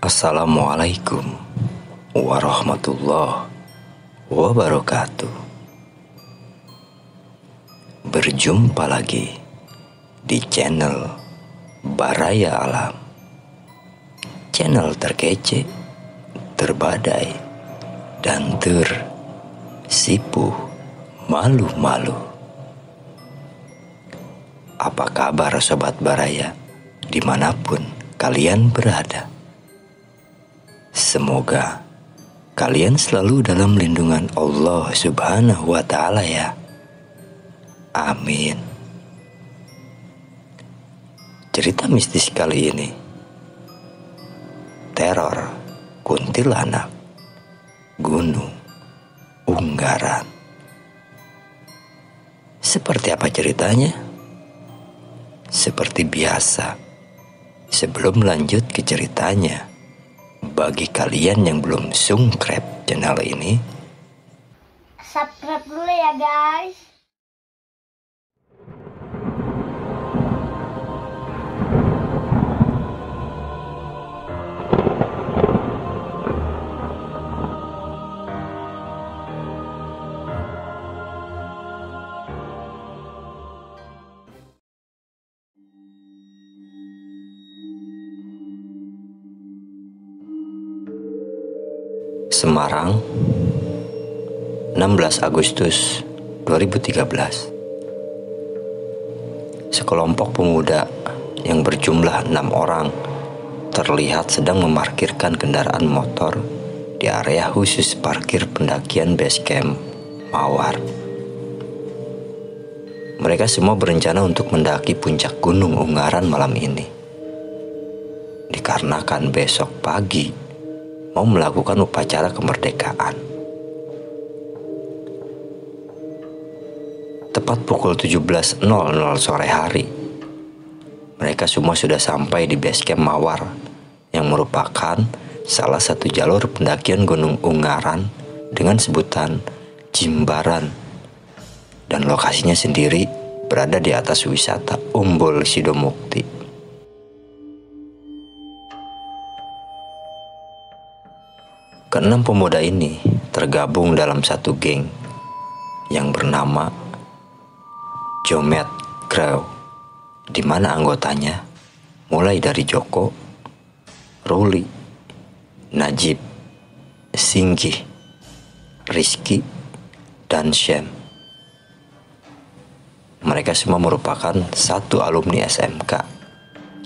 Assalamualaikum warahmatullahi wabarakatuh. Berjumpa lagi di channel Baraya Alam, channel terkece, terbadai, dan tersipu malu-malu. Apa kabar Sobat Baraya dimanapun kalian berada? Semoga kalian selalu dalam lindungan Allah Subhanahu wa Ta'ala ya. Amin. Cerita mistis kali ini, teror kuntilanak Gunung Unggaran. Seperti apa ceritanya? Seperti biasa, sebelum lanjut ke ceritanya, bagi kalian yang belum subscribe channel ini, subscribe dulu ya guys. Semarang, 16 Agustus 2013. Sekelompok pemuda yang berjumlah 6 orang terlihat sedang memarkirkan kendaraan motor di area khusus parkir pendakian base camp Mawar. Mereka semua berencana untuk mendaki puncak Gunung Unggaran malam ini, dikarenakan besok pagi mau melakukan upacara kemerdekaan. Tepat pukul 17.00 sore hari, mereka semua sudah sampai di base camp Mawar yang merupakan salah satu jalur pendakian Gunung Unggaran dengan sebutan Jimbaran, dan lokasinya sendiri berada di atas wisata Umbul Sidomukti. Keenam pemuda ini tergabung dalam satu geng yang bernama Jomet Crew, di mana anggotanya mulai dari Joko, Ruli, Najib, Singgih, Rizky, dan Syem. Mereka semua merupakan satu alumni SMK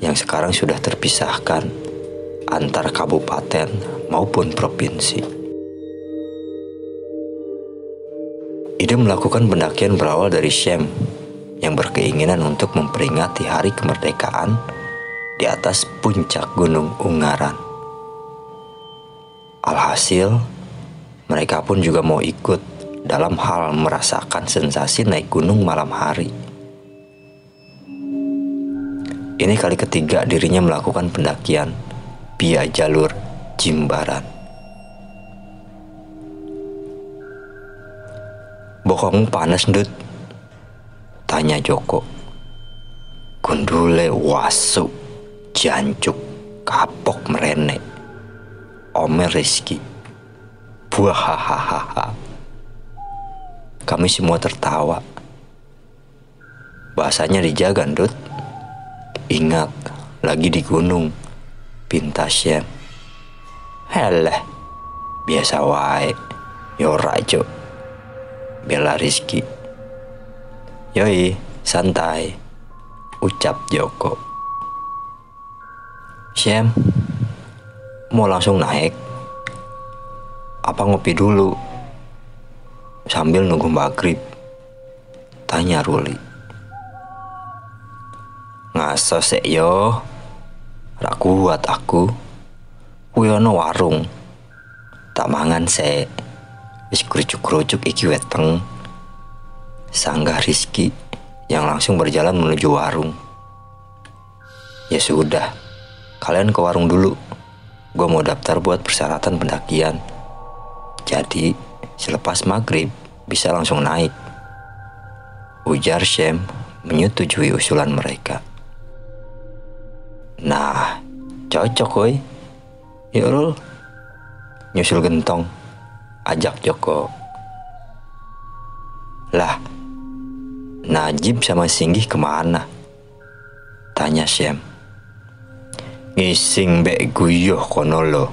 yang sekarang sudah terpisahkan antar kabupaten maupun provinsi. Ide melakukan pendakian berawal dari Syem yang berkeinginan untuk memperingati hari kemerdekaan di atas puncak Gunung Unggaran. Alhasil, mereka pun juga mau ikut dalam hal merasakan sensasi naik gunung malam hari. Ini kali ketiga dirinya melakukan pendakian via jalur Jimbaran. "Bokongmu panas, Dut?" tanya Joko. "Gundule wasu, jancuk, kapok merene," omer Rizky. Buahahaha. Kami semua tertawa. "Bahasanya dijaga, Dut. Ingat, lagi di gunung," pinta Syem. "Heleh, biasa wae, yo rajo," bela Rizky. "Yoi, santai," ucap Joko. "Syem, mau langsung naik? Apa ngopi dulu sambil nunggu maghrib?" tanya Ruli. "Ngaso sek yo, ra kuat aku. Kuwi ono warung. Tak mangan sek. Wis krucuk-krucuk iki weteng," sanggah Rizky yang langsung berjalan menuju warung. "Ya sudah, kalian ke warung dulu. Gue mau daftar buat persyaratan pendakian. Jadi, selepas maghrib bisa langsung naik," ujar Syem menyetujui usulan mereka. "Nah, cocok woi. Yuk Rul, nyusul gentong, ajak Joko. Lah, Najib sama Singgih kemana? Tanya Syam. Ngising bek guyuh kono lo,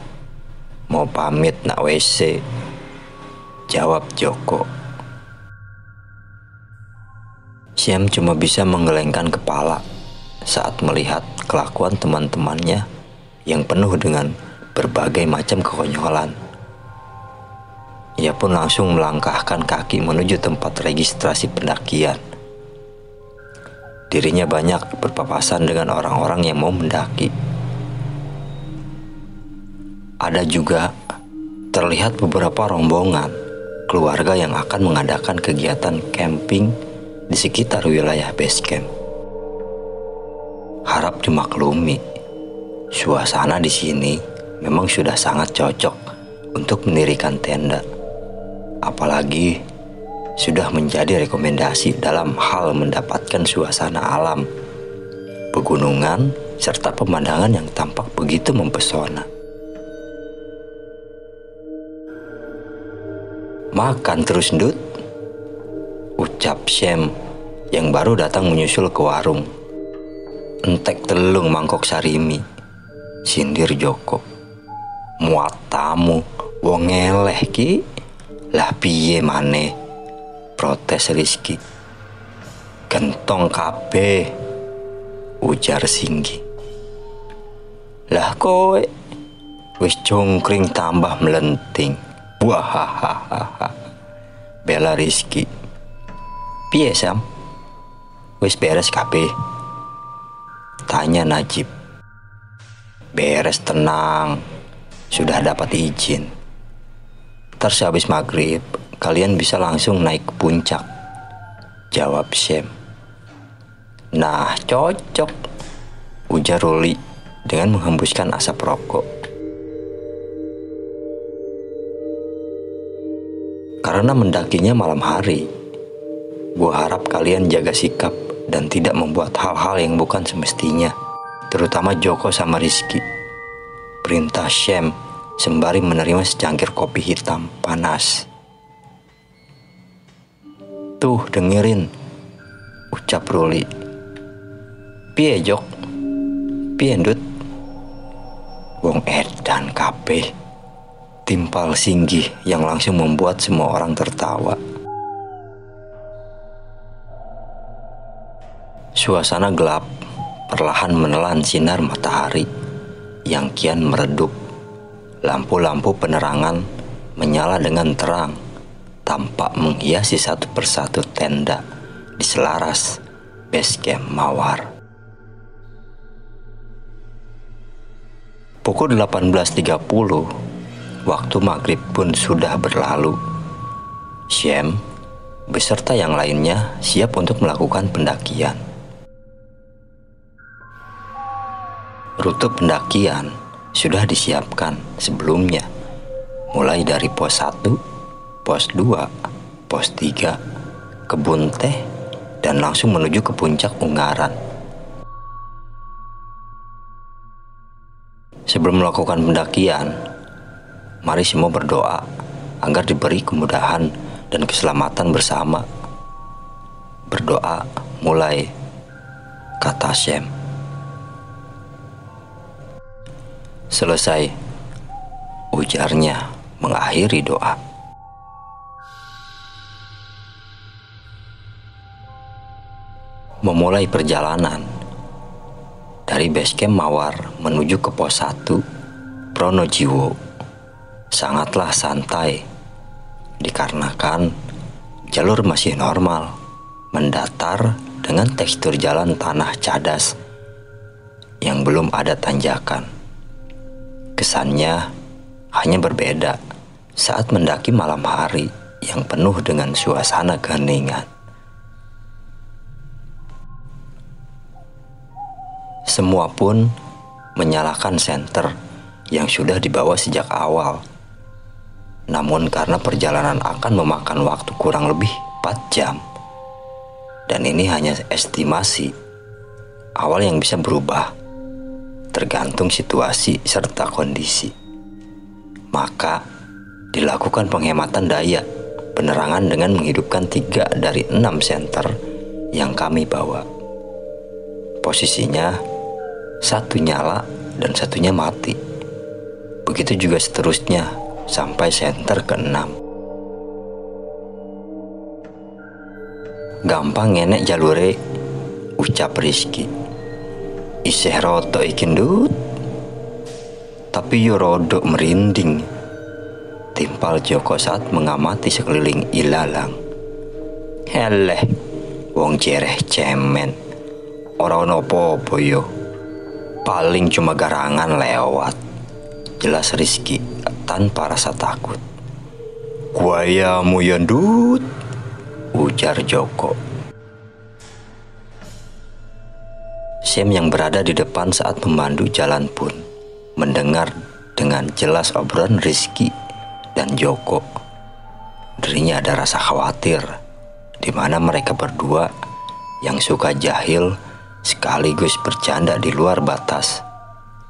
mau pamit nak WC, jawab Joko. Syam cuma bisa menggelengkan kepala saat melihat kelakuan teman-temannya yang penuh dengan berbagai macam kekonyolan. Ia pun langsung melangkahkan kaki menuju tempat registrasi pendakian. Dirinya banyak berpapasan dengan orang-orang yang mau mendaki. Ada juga terlihat beberapa rombongan keluarga yang akan mengadakan kegiatan camping di sekitar wilayah base camp. Harap dimaklumi, suasana di sini memang sudah sangat cocok untuk mendirikan tenda. Apalagi sudah menjadi rekomendasi dalam hal mendapatkan suasana alam, pegunungan, serta pemandangan yang tampak begitu mempesona. Makan terus, Dut, ucap Syam yang baru datang menyusul ke warung. Entek telung mangkok sarimi, sindir Joko. Muat tamu, wong ngeleh ki. Lah piye maneh, protes Rizky. Gentong kabeh, ujar Singgih. Lah kowe wis cungkring tambah melenting. Wahahaha, bela Rizky. Piye Sam, wis beres kabeh? Tanya Najib. Beres, tenang, sudah dapat izin. Terus habis maghrib, kalian bisa langsung naik ke puncak, jawab Syam. Nah, cocok, ujar Ruli dengan menghembuskan asap rokok. Karena mendakinya malam hari, gua harap kalian jaga sikap dan tidak membuat hal-hal yang bukan semestinya, terutama Joko sama Rizky, perintah Syam sembari menerima secangkir kopi hitam panas. Tuh dengerin, ucap Ruli. Piye Jok? Piye Ndut? Wong edan kabeh, timpal Singgih yang langsung membuat semua orang tertawa. Suasana gelap perlahan menelan sinar matahari yang kian meredup. Lampu-lampu penerangan menyala dengan terang, tampak menghiasi satu persatu tenda di selaras base camp Mawar. Pukul 18.30, waktu maghrib pun sudah berlalu. Syam beserta yang lainnya siap untuk melakukan pendakian. Rute pendakian sudah disiapkan sebelumnya, mulai dari pos 1, pos 2, pos 3, kebun teh, dan langsung menuju ke puncak Ungaran. Sebelum melakukan pendakian, mari semua berdoa agar diberi kemudahan dan keselamatan bersama. Berdoa mulai, kata Syam. Selesai, ujarnya mengakhiri doa. Memulai perjalanan dari base camp Mawar menuju ke pos 1 Pronojiwo sangatlah santai, dikarenakan jalur masih normal, mendatar dengan tekstur jalan tanah cadas yang belum ada tanjakan. Kesannya hanya berbeda saat mendaki malam hari yang penuh dengan suasana keheningan. Semua pun menyalakan senter yang sudah dibawa sejak awal. Namun karena perjalanan akan memakan waktu kurang lebih 4 jam, dan ini hanya estimasi awal yang bisa berubah tergantung situasi serta kondisi. Maka dilakukan penghematan daya penerangan dengan menghidupkan 3 dari 6 senter yang kami bawa. Posisinya satu nyala dan satunya mati. Begitu juga seterusnya sampai senter ke-6. Gampang ngenek jalure, ucap Rizky. Isih roto ikin dut. Tapi yo rodok merinding, timpal Joko saat mengamati sekeliling ilalang. Heleh, wong jereh cemen. Ora ono apa-apa yo. Paling cuma garangan lewat, jelas Rizky tanpa rasa takut. Kuayamu ya ndut, ujar Joko. Sam yang berada di depan saat memandu jalan pun mendengar dengan jelas obrolan Rizky dan Joko. Dirinya ada rasa khawatir, di mana mereka berdua yang suka jahil sekaligus bercanda di luar batas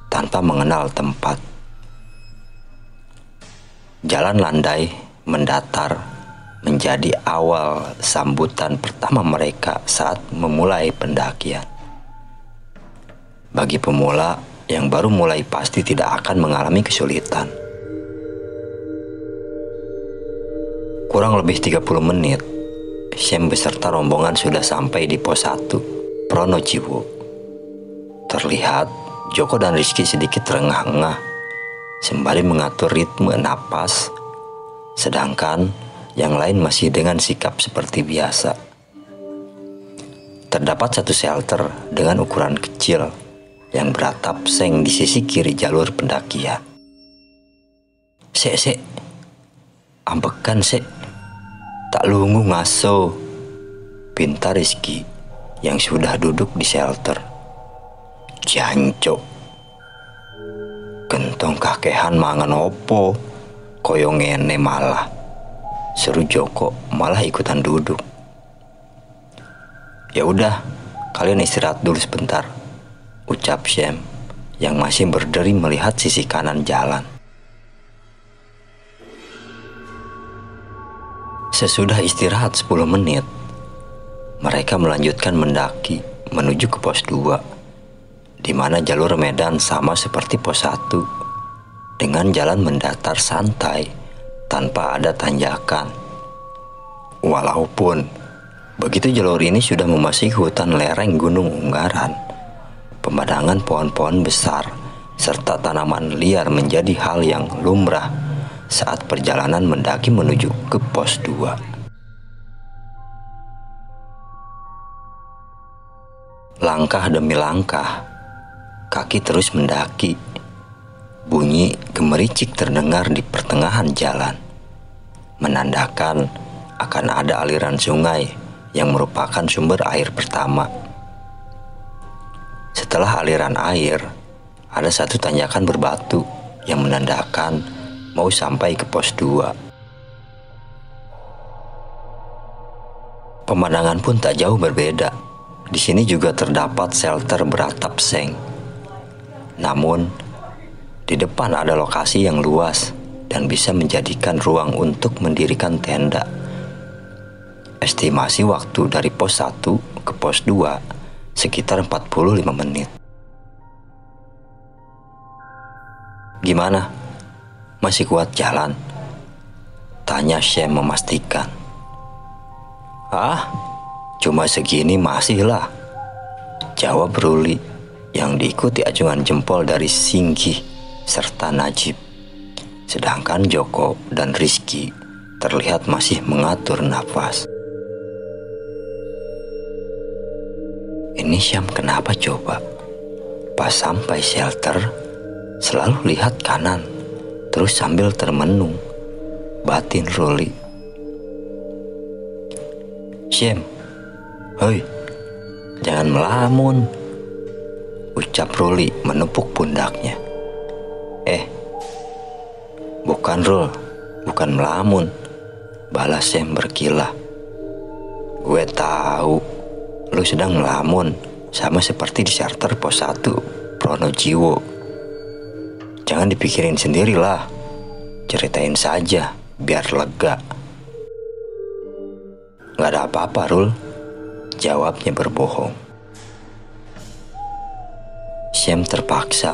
tanpa mengenal tempat. Jalan landai mendatar menjadi awal sambutan pertama mereka saat memulai pendakian. Bagi pemula yang baru mulai pasti tidak akan mengalami kesulitan. Kurang lebih 30 menit, Sam beserta rombongan sudah sampai di pos 1, Pronojiwo. Terlihat Joko dan Rizky sedikit terengah-engah sembari mengatur ritme napas, sedangkan yang lain masih dengan sikap seperti biasa. Terdapat satu shelter dengan ukuran kecil yang beratap seng di sisi kiri jalur pendakian. Sek, ambekan sek, tak lungu ngaso, pinta Rizky yang sudah duduk di shelter. Jancok, gentong kakehan mangan opo, koyo ngene malah, seru Joko malah ikutan duduk. Ya udah, kalian istirahat dulu sebentar, ucap Sam yang masih berdiri melihat sisi kanan jalan. Sesudah istirahat 10 menit, mereka melanjutkan mendaki menuju ke pos 2, di mana jalur medan sama seperti pos 1, dengan jalan mendatar santai tanpa ada tanjakan. Walaupun begitu jalur ini sudah memasuki hutan lereng Gunung Ungaran, pemandangan pohon-pohon besar serta tanaman liar menjadi hal yang lumrah saat perjalanan mendaki menuju ke pos 2. Langkah demi langkah, kaki terus mendaki. Bunyi gemericik terdengar di pertengahan jalan, menandakan akan ada aliran sungai yang merupakan sumber air pertama. Setelah aliran air, ada satu tanjakan berbatu yang menandakan mau sampai ke pos 2. Pemandangan pun tak jauh berbeda. Di sini juga terdapat shelter beratap seng. Namun, di depan ada lokasi yang luas dan bisa menjadikan ruang untuk mendirikan tenda. Estimasi waktu dari pos 1 ke pos 2 sekitar 45 menit. Gimana? Masih kuat jalan? Tanya Sam memastikan. Cuma segini masih lah, jawab Ruli yang diikuti acungan jempol dari Singgi serta Najib. Sedangkan Joko dan Rizky terlihat masih mengatur nafas. Ini Syam kenapa coba? Pas sampai shelter, selalu lihat kanan, terus sambil termenung, batin Ruli. Syam, hoi, jangan melamun, ucap Ruli menepuk pundaknya. Bukan Rul, bukan melamun, balas Syam berkilah. Gue tahu lu sedang melamun, sama seperti di shelter pos 1 Pronojiwo. Jangan dipikirin sendirilah, Ceritain saja, biar lega. Gak ada apa-apa, Rul. Jawabnya berbohong. Syam terpaksa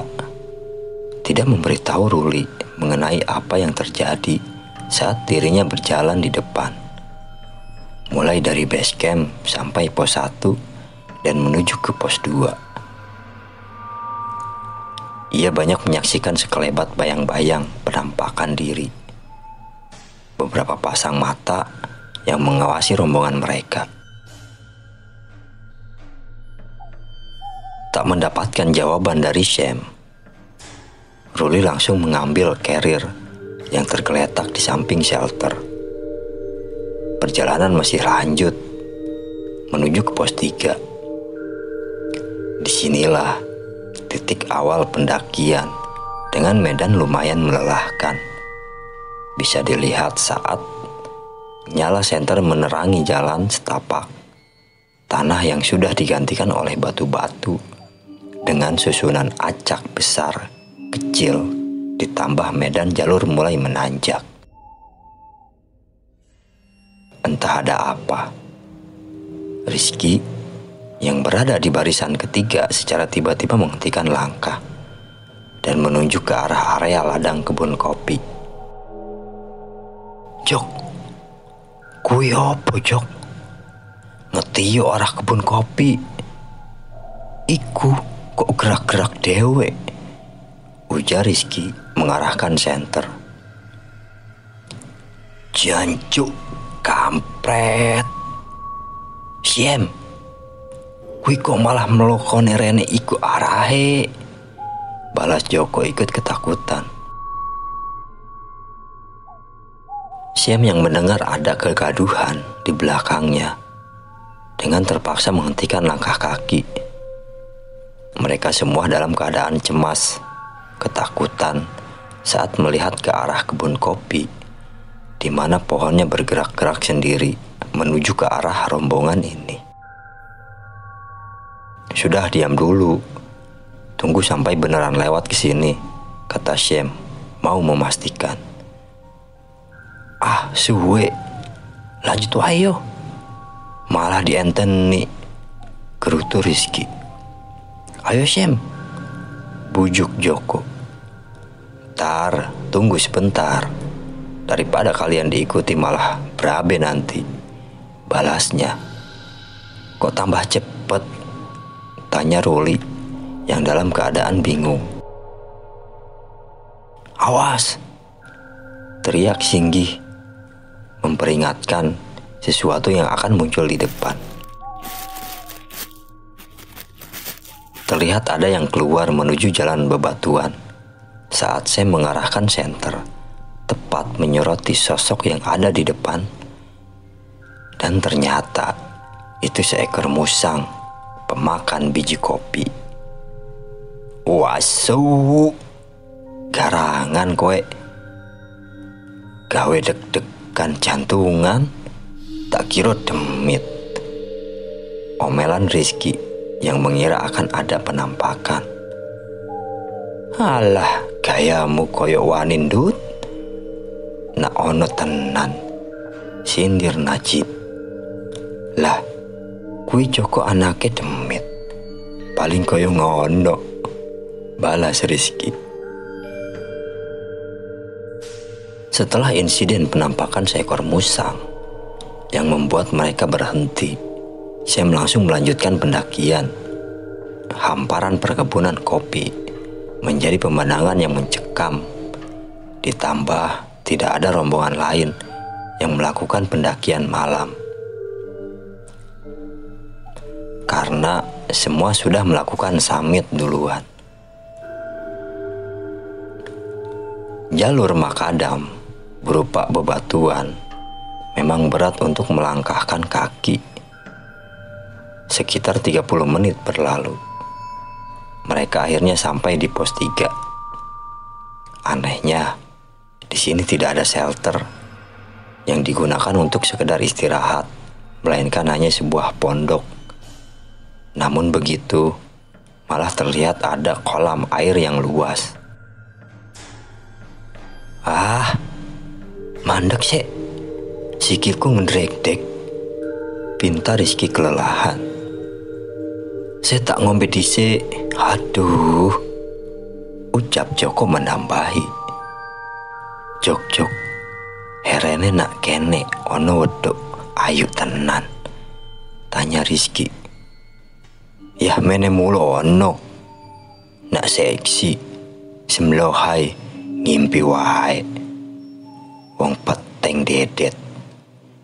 tidak memberitahu Ruli mengenai apa yang terjadi saat dirinya berjalan di depan. Mulai dari base camp sampai pos 1 dan menuju ke pos 2. Ia banyak menyaksikan sekelebat bayang-bayang penampakan diri. Beberapa pasang mata yang mengawasi rombongan mereka. Tak mendapatkan jawaban dari Syam, Ruli langsung mengambil carrier yang tergeletak di samping shelter. Perjalanan masih lanjut menuju ke pos 3. Disinilah titik awal pendakian dengan medan lumayan melelahkan. Bisa dilihat saat nyala senter menerangi jalan setapak tanah yang sudah digantikan oleh batu-batu dengan susunan acak besar, kecil, ditambah medan jalur mulai menanjak. Entah ada apa. Rizky yang berada di barisan ketiga secara tiba-tiba menghentikan langkah dan menuju ke arah area ladang kebun kopi. Jok, kui opo Jok? Ngetiyo arah kebun kopi. Iku kok gerak-gerak dewe? Ujar Rizky mengarahkan senter. Jancuk, kampret. Syam, kui kok malah melokone rene iku arahe? Balas Joko ikut ketakutan. Syam yang mendengar ada kegaduhan di belakangnya dengan terpaksa menghentikan langkah kaki. Mereka semua dalam keadaan cemas, ketakutan saat melihat ke arah kebun kopi di mana pohonnya bergerak-gerak sendiri menuju ke arah rombongan ini. Sudah, diam dulu. Tunggu sampai beneran lewat ke sini, kata Syam, mau memastikan. Ah, suwe. Lanjut ayo. Malah dienten nih, gerutu Rizky. Ayo Syam, bujuk Joko. Tar, tunggu sebentar. Daripada kalian diikuti malah berabe nanti, balasnya. Kok tambah cepet? Tanya Ruli yang dalam keadaan bingung. Awas! Teriak Singgih memperingatkan sesuatu yang akan muncul di depan. Terlihat ada yang keluar menuju jalan bebatuan saat Sam mengarahkan senter tepat menyoroti sosok yang ada di depan. Dan ternyata itu seekor musang pemakan biji kopi. Wasu, garangan kowe. Gawe deg-degan jantungan, tak kira demit. Omelan Rizky yang mengira akan ada penampakan. Alah, gayamu koyo wanindut. Nak ono tenan, sindir Najib. Lah, kui Joko anake demit, paling koyo ngono, balas Rizky. Setelah insiden penampakan seekor musang yang membuat mereka berhenti, Sam langsung melanjutkan pendakian. Hamparan perkebunan kopi menjadi pemandangan yang mencekam, ditambah tidak ada rombongan lain yang melakukan pendakian malam. Karena semua sudah melakukan summit duluan. Jalur makadam berupa bebatuan memang berat untuk melangkahkan kaki. Sekitar 30 menit berlalu. Mereka akhirnya sampai di pos 3. Anehnya, di sini tidak ada shelter yang digunakan untuk sekedar istirahat, melainkan hanya sebuah pondok. Namun begitu, malah terlihat ada kolam air yang luas. Ah, mandek sih. Sikilku ngedrek-dek. Pinta Rizky kelelahan. Saya tak ngombe dhisik. Aduh. Ucap Joko menambahi. Jok. Herene nak kene ono wedok ayu tenan. Tanya Rizky. Yah mene mulo ono. Nak seksi. Semlohai ngimpi wae. Wong peteng dedet.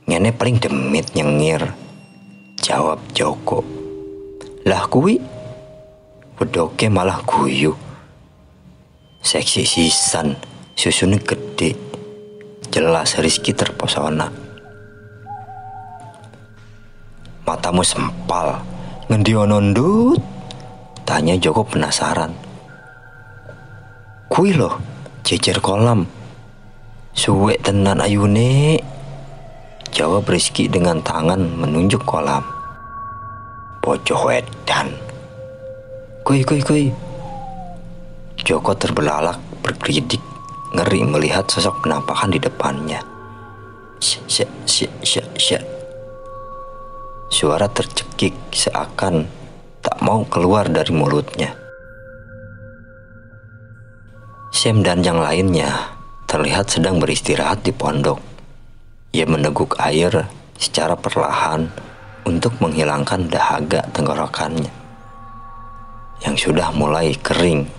Ngene paling demit nyengir. Jawab Joko. Lah kuwi wedoke malah guyu. Seksi sisan, susune gede. Jelas Rizky terpesona. Matamu sempal, ngendi ono ndut? Tanya Joko penasaran. Kuwi loh, jejer kolam. Suwek tenan ayune. Jawab Rizky dengan tangan menunjuk kolam. Bocah wedan. Kuy. Joko terbelalak bergeridik, ngeri melihat sosok penampakan di depannya. Syak. Suara tercekik seakan tak mau keluar dari mulutnya. Sam dan yang lainnya terlihat sedang beristirahat di pondok. Ia meneguk air secara perlahan untuk menghilangkan dahaga tenggorokannya yang sudah mulai kering.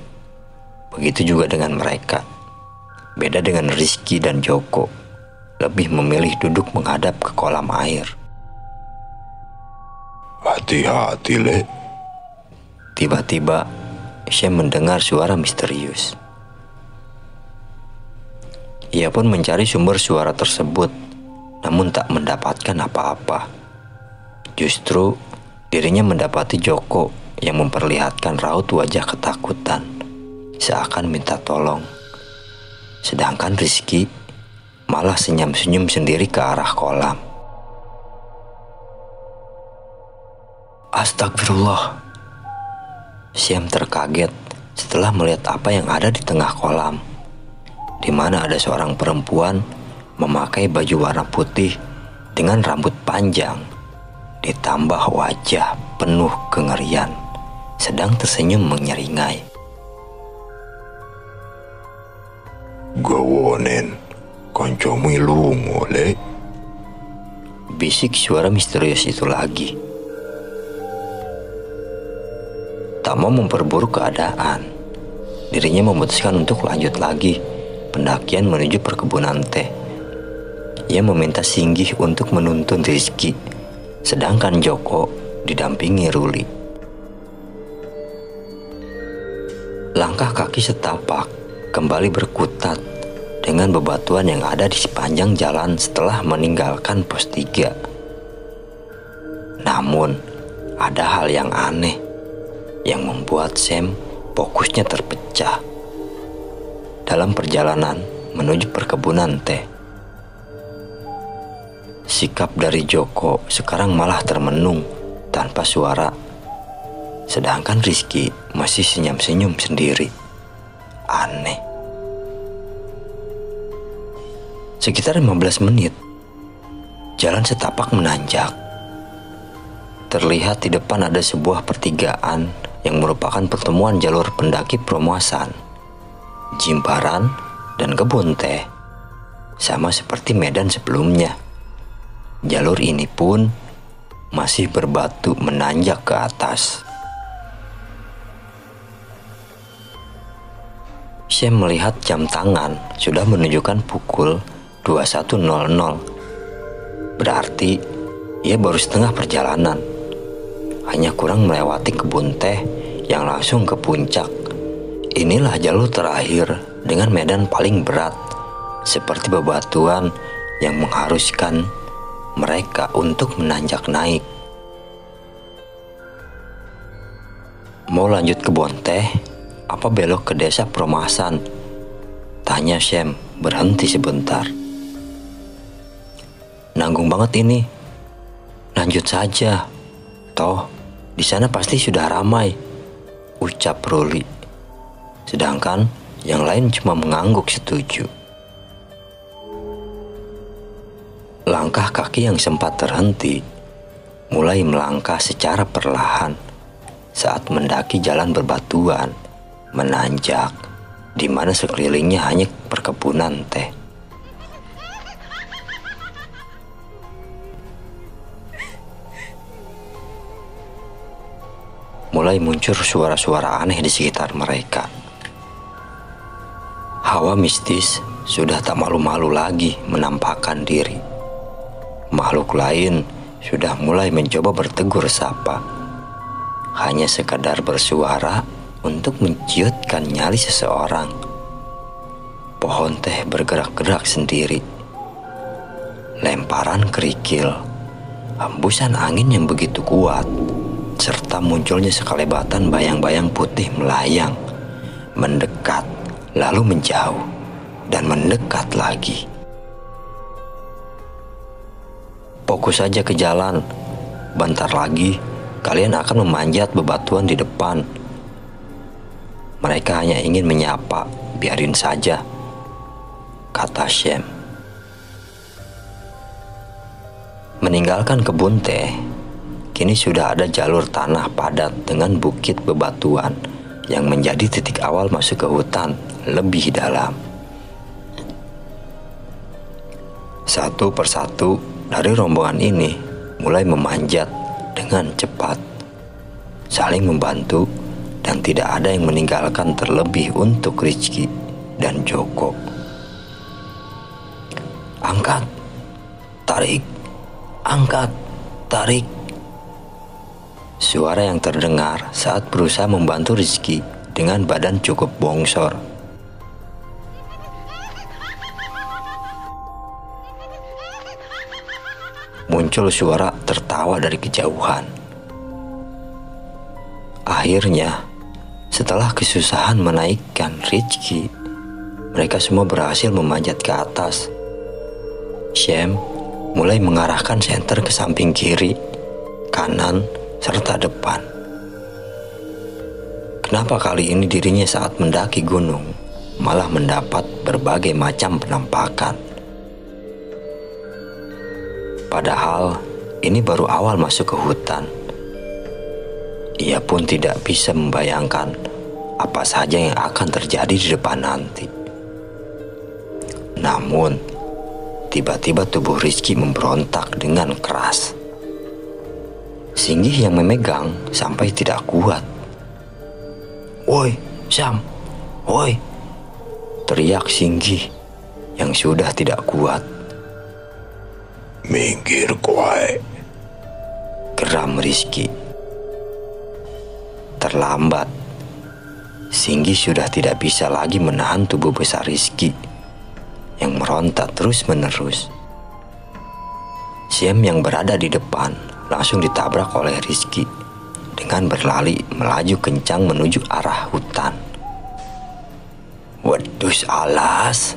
Begitu juga dengan mereka. Beda dengan Rizky dan Joko, lebih memilih duduk menghadap ke kolam air. Hati-hati, Le. Tiba-tiba, Syam mendengar suara misterius. Ia pun mencari sumber suara tersebut, namun tak mendapatkan apa-apa. Justru, dirinya mendapati Joko yang memperlihatkan raut wajah ketakutan, seakan minta tolong. Sedangkan Rizky malah senyum-senyum sendiri ke arah kolam. Astagfirullah. Syam terkaget setelah melihat apa yang ada di tengah kolam, di mana ada seorang perempuan memakai baju warna putih dengan rambut panjang, ditambah wajah penuh kengerian, sedang tersenyum menyeringai. Gawonen, kancamu lunga, Le. Bisik suara misterius itu lagi. Tak mau memperburuk keadaan, dirinya memutuskan untuk lanjut lagi pendakian menuju perkebunan teh. Ia meminta Singgih untuk menuntun Rizky, sedangkan Joko didampingi Ruli. Langkah kaki setapak kembali berkutat dengan bebatuan yang ada di sepanjang jalan setelah meninggalkan pos 3. Namun, ada hal yang aneh yang membuat Sam fokusnya terpecah dalam perjalanan menuju perkebunan teh. Sikap dari Joko sekarang malah termenung tanpa suara, sedangkan Rizky masih senyum-senyum sendiri. Aneh. Sekitar 15 menit, jalan setapak menanjak. Terlihat di depan ada sebuah pertigaan yang merupakan pertemuan jalur pendaki Promosan, Jimbaran, dan kebun teh. Sama seperti medan sebelumnya, jalur ini pun masih berbatu menanjak ke atas. Syam melihat jam tangan sudah menunjukkan pukul 21.00. Berarti ia baru setengah perjalanan. Hanya kurang melewati kebun teh yang langsung ke puncak. Inilah jalur terakhir dengan medan paling berat, seperti bebatuan yang mengharuskan mereka untuk menanjak naik. Mau lanjut kebun teh, apa belok ke desa Promasan? Tanya Syam berhenti sebentar. Nanggung banget ini. Lanjut saja. Toh, di sana pasti sudah ramai, ucap Ruli. Sedangkan yang lain cuma mengangguk setuju. Langkah kaki yang sempat terhenti mulai melangkah secara perlahan saat mendaki jalan berbatuan, menanjak, di mana sekelilingnya hanya perkebunan teh. Mulai muncul suara-suara aneh di sekitar mereka. Hawa mistis sudah tak malu-malu lagi menampakkan diri. Makhluk lain sudah mulai mencoba bertegur sapa, hanya sekadar bersuara untuk menciutkan nyali seseorang. Pohon teh bergerak-gerak sendiri. Lemparan kerikil, hembusan angin yang begitu kuat, serta munculnya sekelebatan bayang-bayang putih melayang, mendekat, lalu menjauh, dan mendekat lagi. Fokus saja ke jalan. Bentar lagi, kalian akan memanjat bebatuan di depan. Mereka hanya ingin menyapa, biarin saja, kata Syem. Meninggalkan kebun teh, kini sudah ada jalur tanah padat dengan bukit bebatuan yang menjadi titik awal masuk ke hutan lebih dalam. Satu persatu dari rombongan ini mulai memanjat dengan cepat, saling membantu, dan tidak ada yang meninggalkan terlebih untuk Rizky dan Joko. Angkat, tarik, angkat, tarik. Suara yang terdengar saat berusaha membantu Rizky dengan badan cukup bongsor. Muncul suara tertawa dari kejauhan. Akhirnya, setelah kesusahan menaikkan Rizky, mereka semua berhasil memanjat ke atas. Syem mulai mengarahkan senter ke samping kiri, kanan, serta depan. Kenapa kali ini dirinya saat mendaki gunung malah mendapat berbagai macam penampakan? Padahal ini baru awal masuk ke hutan. Ia pun tidak bisa membayangkan apa saja yang akan terjadi di depan nanti. Namun, tiba-tiba tubuh Rizky memberontak dengan keras. Singgih yang memegang sampai tidak kuat. "Woi, Syam, woi!" teriak Singgih yang sudah tidak kuat. Minggir kowe, geram Rizky. Terlambat. Singgih sudah tidak bisa lagi menahan tubuh besar Rizky yang meronta terus-menerus. Syem yang berada di depan langsung ditabrak oleh Rizky dengan berlari melaju kencang menuju arah hutan. "Wedus alas,"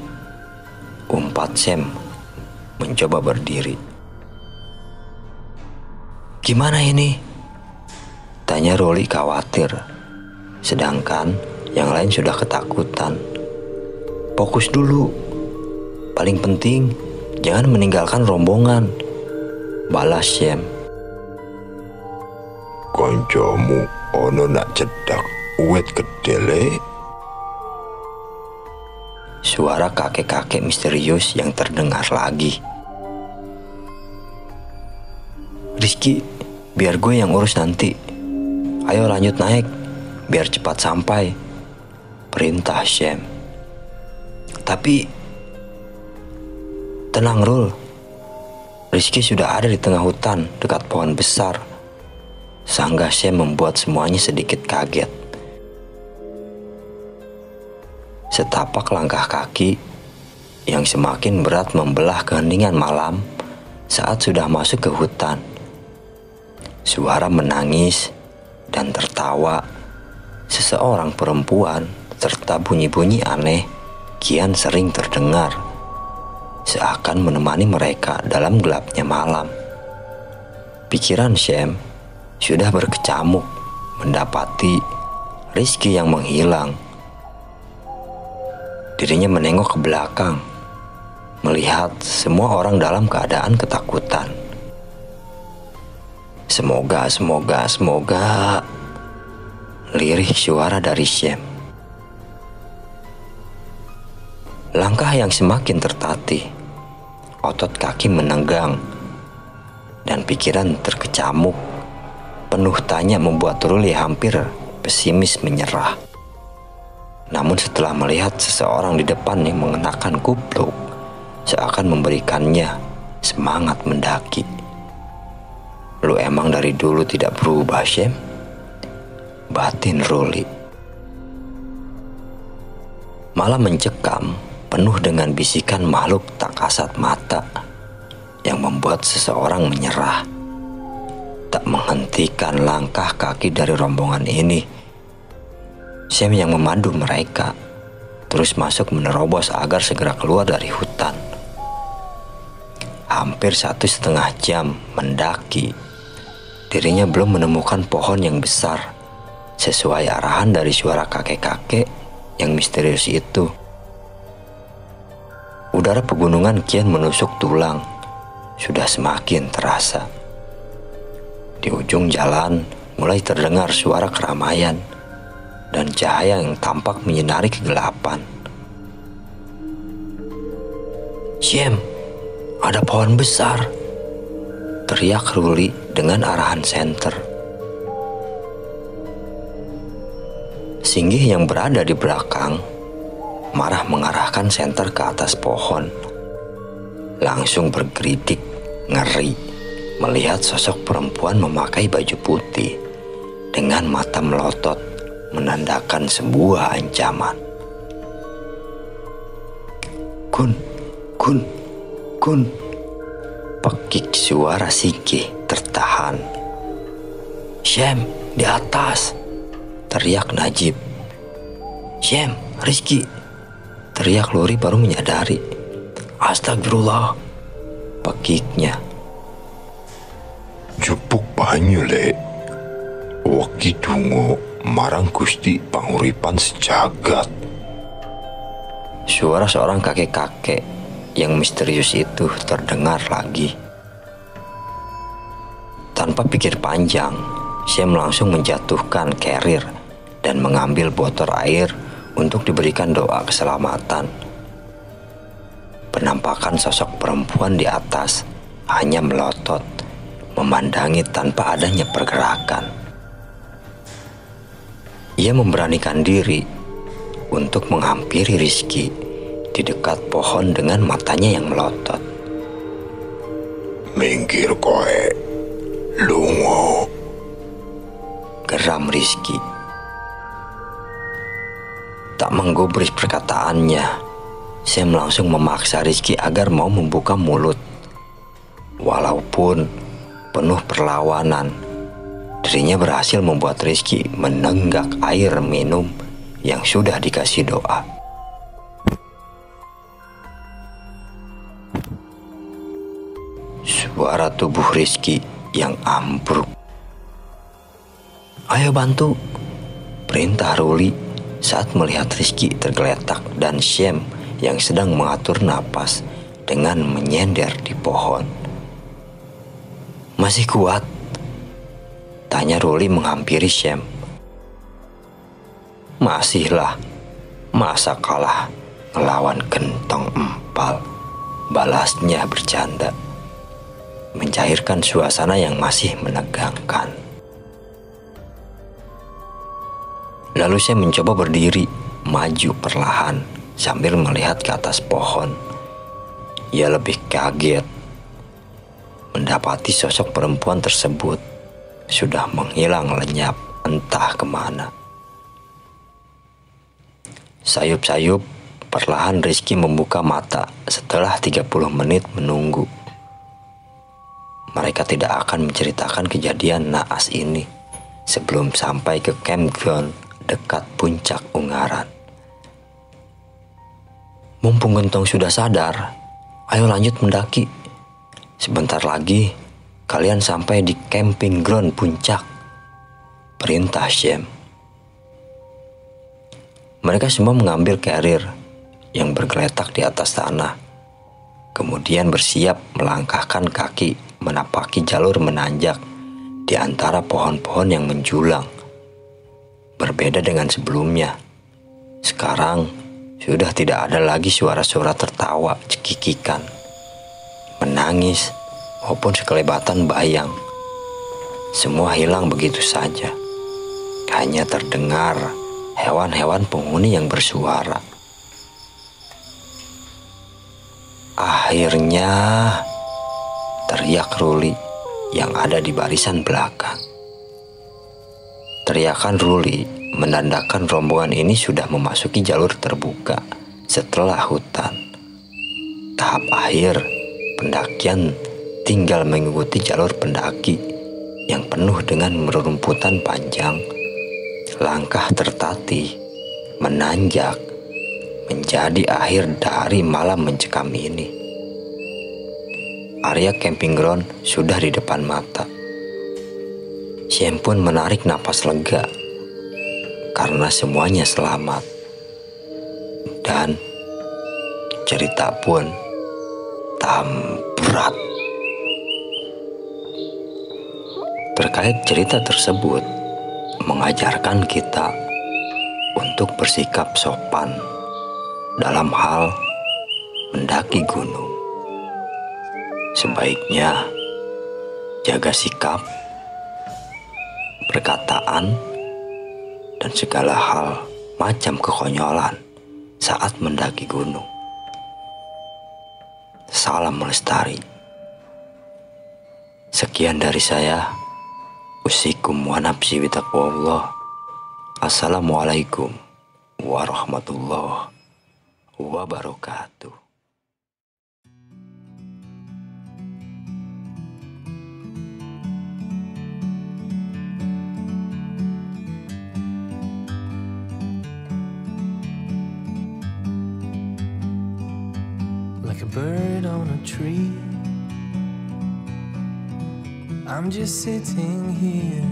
umpat Syem mencoba berdiri. "Gimana ini?" tanya Roli khawatir, sedangkan yang lain sudah ketakutan. "Fokus dulu. Paling penting, jangan meninggalkan rombongan," balas Syem. koncomu ono nak cedak uwet gede le. Suara kakek-kakek misterius yang terdengar lagi. "Rizky, biar gue yang urus nanti. Ayo lanjut naik, biar cepat sampai," perintah Syem. "Tapi, tenang Rul. Rizky sudah ada di tengah hutan dekat pohon besar," sanggah Syem membuat semuanya sedikit kaget. Setapak langkah kaki yang semakin berat membelah keheningan malam saat sudah masuk ke hutan. Suara menangis dan tertawa seseorang perempuan serta bunyi-bunyi aneh kian sering terdengar, seakan menemani mereka dalam gelapnya malam. Pikiran Syem sudah berkecamuk mendapati Rizky yang menghilang. Dirinya menengok ke belakang, melihat semua orang dalam keadaan ketakutan. Semoga, lirih suara dari Syem. Langkah yang semakin tertatih, otot kaki menegang, dan pikiran terkecamuk. Penuh tanya membuat Ruli hampir pesimis menyerah. Namun setelah melihat seseorang di depannya mengenakan kupluk, seakan memberikannya semangat mendaki. Lu emang dari dulu tidak berubah, Syem? Batin Ruli. Malah mencekam, penuh dengan bisikan makhluk tak kasat mata yang membuat seseorang menyerah. Tak menghentikan langkah kaki dari rombongan ini, Syem yang memandu mereka terus masuk menerobos agar segera keluar dari hutan. Hampir 1,5 jam mendaki, dirinya belum menemukan pohon yang besar sesuai arahan dari suara kakek-kakek yang misterius itu. Udara pegunungan kian menusuk tulang, sudah semakin terasa. Di ujung jalan mulai terdengar suara keramaian dan cahaya yang tampak menyinari kegelapan. "Syem, ada pohon besar!" teriak Ruli dengan arahan senter. Singgih yang berada di belakang marah mengarahkan senter ke atas pohon. Langsung bergeridik, ngeri melihat sosok perempuan memakai baju putih dengan mata melotot menandakan sebuah ancaman. Kun, pekik suara Singgih tertahan. "Syem, di atas!" teriak Najib. "Syem, Rizky!" teriak Luri baru menyadari. "Astagfirullah!" pekiknya. Jupuk banyu le. Waki dungo marang Gusti panguripan sejagat. Suara seorang kakek-kakek yang misterius itu terdengar lagi. Tanpa pikir panjang, Syem langsung menjatuhkan carrier dan mengambil botol air untuk diberikan doa keselamatan. Penampakan sosok perempuan di atas hanya melotot, memandangi tanpa adanya pergerakan. Ia memberanikan diri untuk menghampiri Rizky di dekat pohon dengan matanya yang melotot. "Minggir koe, lungo," geram Rizky. Tak menggubris perkataannya, Syem langsung memaksa Rizky agar mau membuka mulut. Walaupun penuh perlawanan, dirinya berhasil membuat Rizky menenggak air minum yang sudah dikasih doa. Suara tubuh Rizky yang ambruk. "Ayo bantu," perintah Ruli saat melihat Rizky tergeletak dan Syem yang sedang mengatur napas dengan menyender di pohon. "Masih kuat?" tanya Ruli menghampiri Syem. "Masihlah, masa kalah ngelawan gentong empal," balasnya bercanda, mencairkan suasana yang masih menegangkan. Lalu Syem mencoba berdiri, maju perlahan sambil melihat ke atas pohon. Ia lebih kaget mendapati sosok perempuan tersebut sudah menghilang lenyap entah kemana. Sayup-sayup perlahan Rizky membuka mata setelah 30 menit menunggu. Mereka tidak akan menceritakan kejadian naas ini sebelum sampai ke campground dekat puncak Ungaran. "Mumpung Gentong sudah sadar, ayo lanjut mendaki. Sebentar lagi kalian sampai di camping ground puncak," perintah Syem. Mereka semua mengambil carrier yang bergeletak di atas tanah kemudian bersiap melangkahkan kaki menapaki jalur menanjak di antara pohon-pohon yang menjulang. Berbeda dengan sebelumnya, sekarang sudah tidak ada lagi suara-suara tertawa, cekikikan, menangis, maupun sekelebatan bayang. Semua hilang begitu saja. Hanya terdengar hewan-hewan penghuni yang bersuara. Akhirnya, teriak Ruli yang ada di barisan belakang. Teriakan Ruli menandakan rombongan ini sudah memasuki jalur terbuka setelah hutan. Tahap akhir pendakian tinggal mengikuti jalur pendaki yang penuh dengan rerumputan panjang, langkah tertatih, menanjak, menjadi akhir dari malam mencekam ini. Area camping ground sudah di depan mata. Siem pun menarik napas lega karena semuanya selamat. Dan cerita pun berat. Terkait cerita tersebut mengajarkan kita untuk bersikap sopan dalam hal mendaki gunung. Sebaiknya jaga sikap, perkataan, dan segala hal macam kekonyolan saat mendaki gunung. Salam melestari. Sekian dari saya. Usikum wa nafsi bitaqwallah. Assalamualaikum warahmatullahi wabarakatuh. Like a bird on a tree, I'm just sitting here.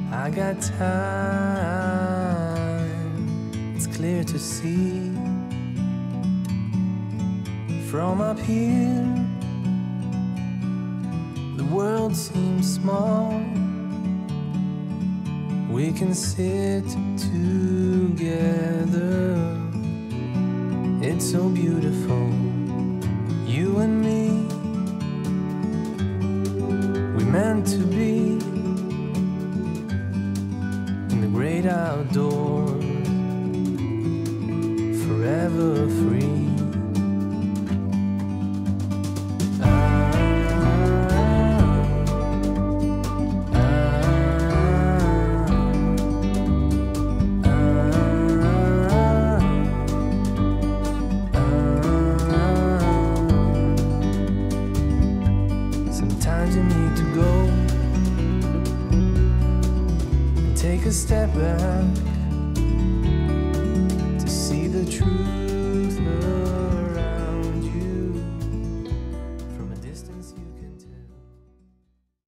I got time, it's clear to see. From up here, the world seems small. We can sit together. It's so beautiful, you and me. We meant to be in the great outdoors, forever free. Sometimes you need to go and take a step back to see the truth.